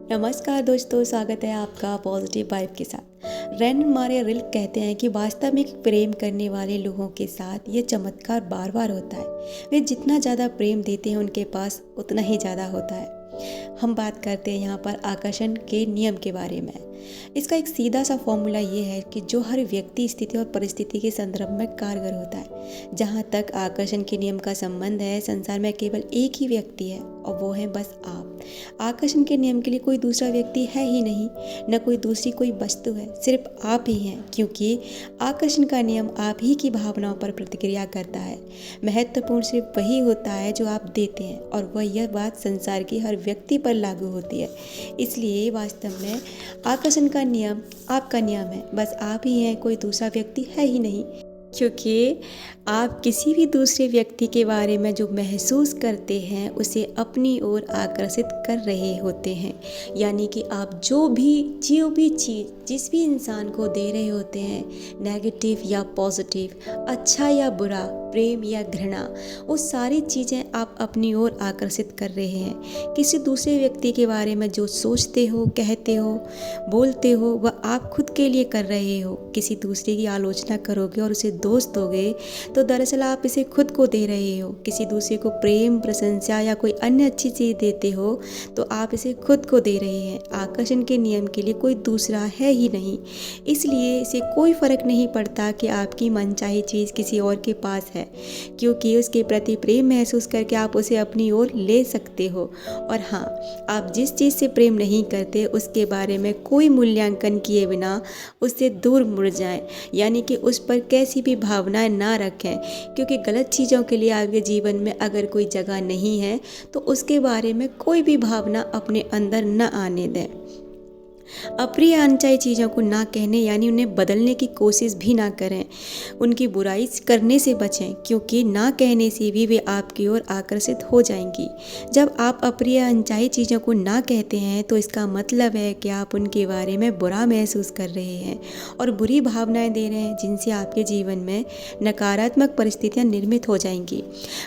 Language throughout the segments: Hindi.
नमस्कार दोस्तों, स्वागत है आपका पॉजिटिव वाइब के साथ। रैन मारे रिल्क कहते हैं कि वास्तव में प्रेम करने वाले लोगों के साथ ये चमत्कार बार बार होता है। वे जितना ज़्यादा प्रेम देते हैं उनके पास उतना ही ज़्यादा होता है। हम बात करते हैं यहाँ पर आकर्षण के नियम के बारे में। इसका एक सीधा सा फॉर्मूला ये है कि जो हर व्यक्ति, स्थिति और परिस्थिति के संदर्भ में कारगर होता है। जहाँ तक आकर्षण के नियम का संबंध है, संसार में केवल एक ही व्यक्ति है और वो है बस आप। आकर्षण के नियम के लिए कोई दूसरा व्यक्ति है ही नहीं, न कोई दूसरी कोई वस्तु है, सिर्फ आप ही हैं, क्योंकि आकर्षण का नियम आप ही की भावनाओं पर प्रतिक्रिया करता है। महत्वपूर्ण सिर्फ वही होता है जो आप देते हैं, और वह यह बात संसार के हर व्यक्ति पर लागू होती है। इसलिए वास्तव में आकर्षण का नियम आपका नियम है, बस आप ही हैं, कोई दूसरा व्यक्ति है ही नहीं। क्योंकि आप किसी भी दूसरे व्यक्ति के बारे में जो महसूस करते हैं उसे अपनी ओर आकर्षित कर रहे होते हैं। यानी कि आप जो भी चीज़ जिस भी इंसान को दे रहे होते हैं, नेगेटिव या पॉजिटिव, अच्छा या बुरा, प्रेम या घृणा, वो सारी चीज़ें आप अपनी ओर आकर्षित कर रहे हैं। किसी दूसरे व्यक्ति के बारे में जो सोचते हो, कहते हो, बोलते हो, वह आप खुद के लिए कर रहे हो। किसी दूसरे की आलोचना करोगे और उसे दोष दोगे तो दरअसल आप इसे खुद को दे रहे हो। किसी दूसरे को प्रेम, प्रशंसा या कोई अन्य अच्छी चीज़ देते हो तो आप इसे खुद को दे रहे हैं। आकर्षण के नियम के लिए कोई दूसरा है ही नहीं, इसलिए इसे कोई फर्क नहीं पड़ता कि आपकी मनचाही चीज़ किसी और के पास है, क्योंकि उसके प्रति प्रेम महसूस करके आप उसे अपनी ओर ले सकते हो। और हाँ, आप जिस चीज़ से प्रेम नहीं करते उसके बारे में कोई मूल्यांकन किए बिना उससे दूर मुड़ जाएं, यानी कि उस पर कैसी भी भावनाएं ना रखें, क्योंकि गलत चीज़ों के लिए आपके जीवन में अगर कोई जगह नहीं है तो उसके बारे में कोई भी भावना अपने अंदर न आने दें। अप्रिय अनचाही चीज़ों को ना कहने यानी उन्हें बदलने की कोशिश भी ना करें। उनकी बुराई करने से बचें, क्योंकि ना कहने से भी वे आपकी ओर आकर्षित हो जाएंगी। जब आप अप्रिय अनचाही चीज़ों को ना कहते हैं तो इसका मतलब है कि आप उनके बारे में बुरा महसूस कर रहे हैं और बुरी भावनाएं दे रहे हैं, जिनसे आपके जीवन में नकारात्मक परिस्थितियां निर्मित हो जाएंगी।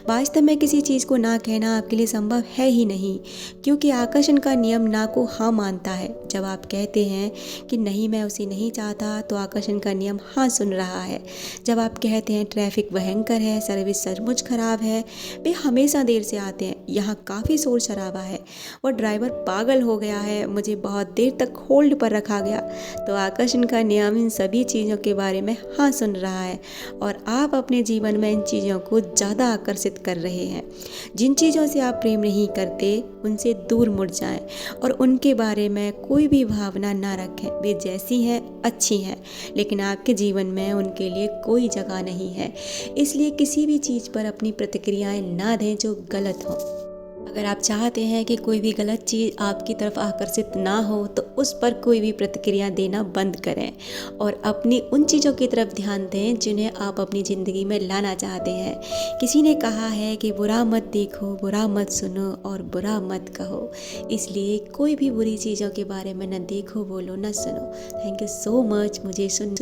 वास्तव में किसी चीज़ को ना कहना आपके लिए संभव है ही नहीं, क्योंकि आकर्षण का नियम ना को हाँ मानता है। जब आप कहते हैं कि नहीं, मैं उसे नहीं चाहता, तो आकर्षण का नियम हाँ सुन रहा है। जब आप कहते हैं ट्रैफिक भयंकर है, सर्विस सचमुच खराब है, वे हमेशा देर से आते हैं, यहाँ काफ़ी शोर शराबा है, और ड्राइवर पागल हो गया है, मुझे बहुत देर तक होल्ड पर रखा गया, तो आकर्षण का नियम इन सभी चीज़ों के बारे में हाँ सुन रहा है और आप अपने जीवन में इन चीज़ों को ज़्यादा आकर्षित कर रहे हैं। जिन चीज़ों से आप प्रेम नहीं करते उनसे दूर मुड़ जाएं और उनके बारे में कोई भी भावना ना रखें। वे जैसी हैं अच्छी हैं, लेकिन आपके जीवन में उनके लिए कोई जगह नहीं है। इसलिए किसी भी चीज़ पर अपनी प्रतिक्रियाएं ना दें जो गलत हो। अगर आप चाहते हैं कि कोई भी गलत चीज़ आपकी तरफ आकर्षित ना हो तो उस पर कोई भी प्रतिक्रिया देना बंद करें और अपनी उन चीज़ों की तरफ ध्यान दें जिन्हें आप अपनी ज़िंदगी में लाना चाहते हैं। किसी ने कहा है कि बुरा मत देखो, बुरा मत सुनो और बुरा मत कहो। इसलिए कोई भी बुरी चीज़ों के बारे में न देखो, बोलो, न सुनो। थैंक यू सो मच मुझे सुन